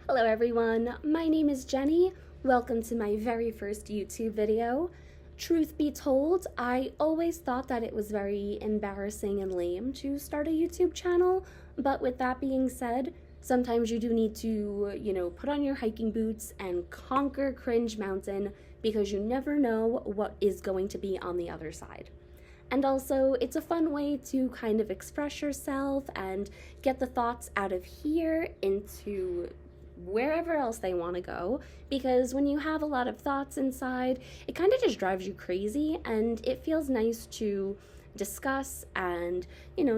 Hello everyone, my name is Jenny. Welcome to my very first YouTube video. Truth be told, I always thought that it was very embarrassing and lame to start a YouTube channel, but with that being said, sometimes you do need to, put on your hiking boots and conquer Cringe Mountain because you never know what is going to be on the other side. And also, it's a fun way to kind of express yourself and get the thoughts out of here into wherever else they want to go, because when you have a lot of thoughts inside, it kind of just drives you crazy, and it feels nice to discuss and,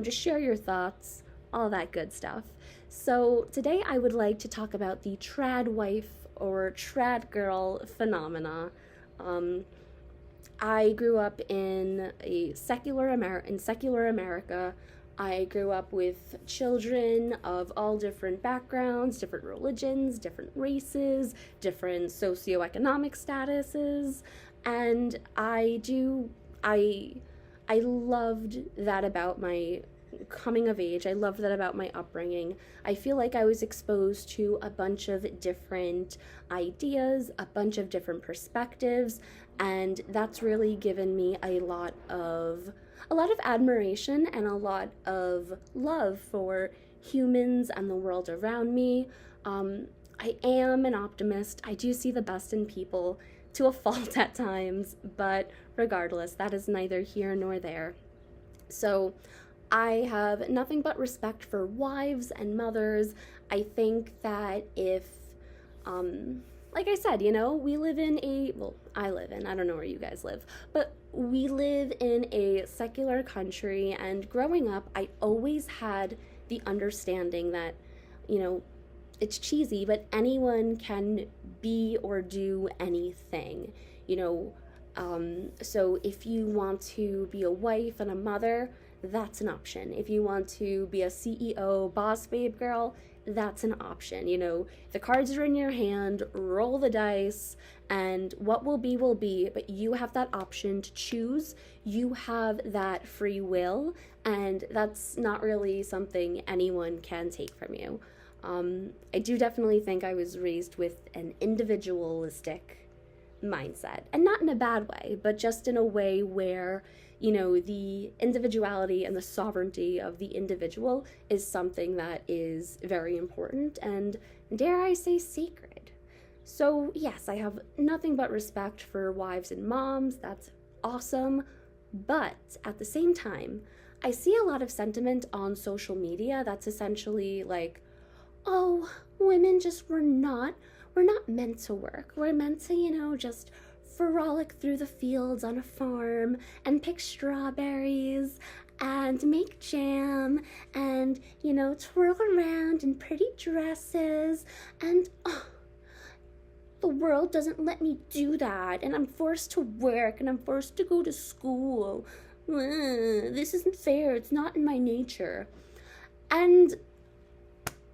just share your thoughts, all that good stuff. So today I would like to talk about the trad wife or trad girl phenomena. I grew up in secular America. I grew up with children of all different backgrounds, different religions, different races, different socioeconomic statuses, and I loved that about my coming of age. I loved that about my upbringing. I feel like I was exposed to a bunch of different ideas, a bunch of different perspectives, and that's really given me a lot of admiration and a lot of love for humans and the world around me. I am an optimist. I do see the best in people to a fault at times, but regardless, that is neither here nor there. So I have nothing but respect for wives and mothers. I think that if, like I said, we live in I don't know where you guys live, but we live in a secular country, and growing up, I always had the understanding that, it's cheesy, but anyone can be or do anything, so if you want to be a wife and a mother, that's an option. If you want to be a CEO, boss babe girl, that's an option. The cards are in your hand, roll the dice, and what will be, but you have that option to choose. You have that free will, and that's not really something anyone can take from you. I do definitely think I was raised with an individualistic mindset, and not in a bad way, but just in a way where the individuality and the sovereignty of the individual is something that is very important and, dare I say, sacred. So yes, I have nothing but respect for wives and moms. That's awesome. But at the same time, I see a lot of sentiment on social media that's essentially like, oh, women just we're not meant to work. We're meant to, just frolic through the fields on a farm and pick strawberries and make jam and, twirl around in pretty dresses, and the world doesn't let me do that, and I'm forced to work and I'm forced to go to school. This isn't fair. It's not in my nature. And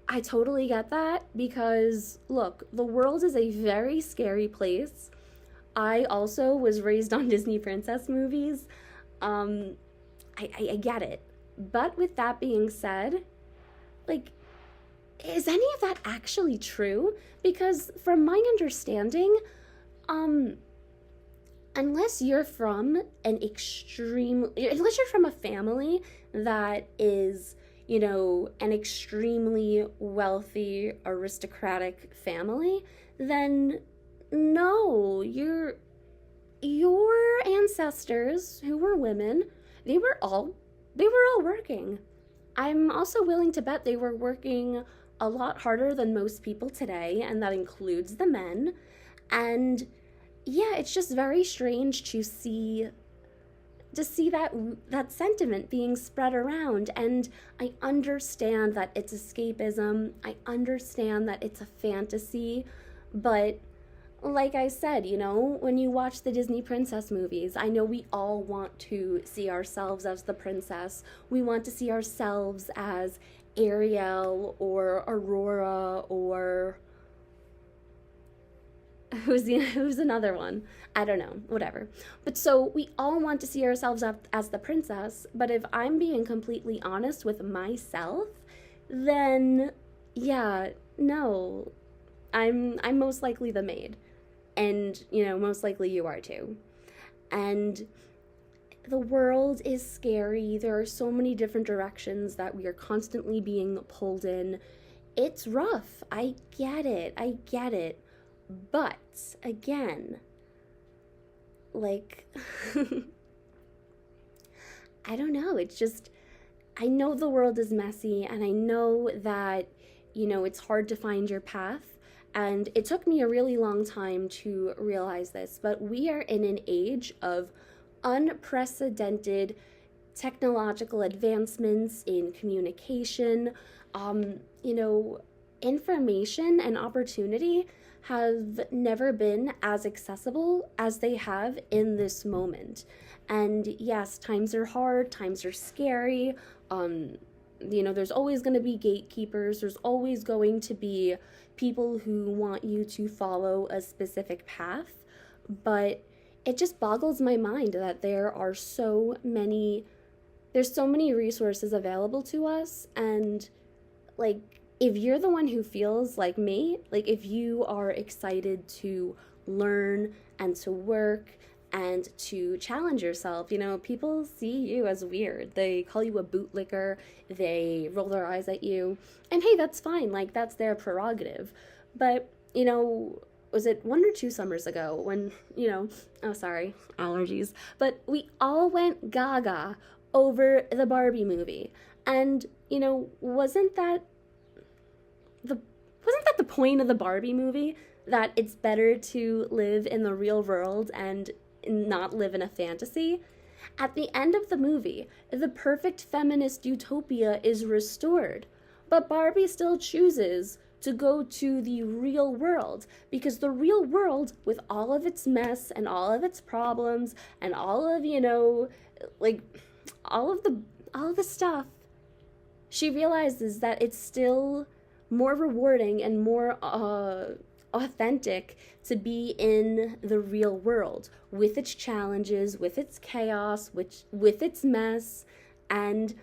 I totally get that, because look, the world is a very scary place. I also was raised on Disney princess movies. I get it. But with that being said, like, is any of that actually true? Because from my understanding, unless you're from unless you're from a family that is, an extremely wealthy, aristocratic family, then no, your ancestors who were women, they were all working. I'm also willing to bet they were working a lot harder than most people today, and that includes the men. And yeah, it's just very strange to see that sentiment being spread around. And I understand that it's escapism. I understand that it's a fantasy, but like I said, when you watch the Disney princess movies, I know we all want to see ourselves as the princess. We want to see ourselves as Ariel or Aurora or who's another one? I don't know, whatever. But so we all want to see ourselves as the princess, but if I'm being completely honest with myself, then yeah, no, I'm most likely the maid. And, most likely you are too. And the world is scary. There are so many different directions that we are constantly being pulled in. It's rough. I get it. I get it. But again, like, I don't know. It's just, I know the world is messy, and I know that, it's hard to find your path. And it took me a really long time to realize this, but we are in an age of unprecedented technological advancements in communication. Information and opportunity have never been as accessible as they have in this moment. And yes, times are hard, times are scary. There's always going to be gatekeepers, there's always going to be people who want you to follow a specific path, but it just boggles my mind that there's so many resources available to us. And like, if you're the one who feels like me, like if you are excited to learn and to work and to challenge yourself, people see you as weird. They call you a bootlicker, they roll their eyes at you, and hey, that's fine, like that's their prerogative. But, was it 1 or 2 summers ago when, oh sorry, allergies, but we all went gaga over the Barbie movie. And, wasn't that the point of the Barbie movie? That it's better to live in the real world and not live in a fantasy? At the end of the movie, the perfect feminist utopia is restored, but Barbie still chooses to go to the real world, because the real world, with all of its mess and all of its problems and all of, like all of the stuff, she realizes that it's still more rewarding and more authentic to be in the real world, with its challenges, with its chaos, with its mess. And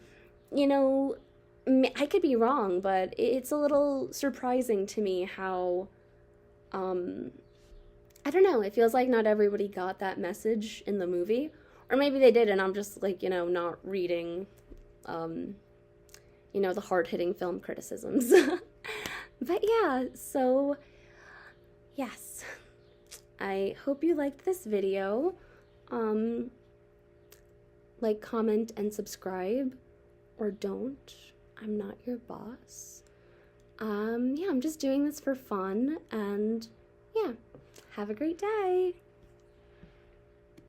I could be wrong, but it's a little surprising to me how I don't know, it feels like not everybody got that message in the movie, or maybe they did and I'm just like, not reading the hard-hitting film criticisms. But yeah, so yes, I hope you liked this video. Like, comment, and subscribe, or don't. I'm not your boss. Yeah, I'm just doing this for fun, and yeah, have a great day.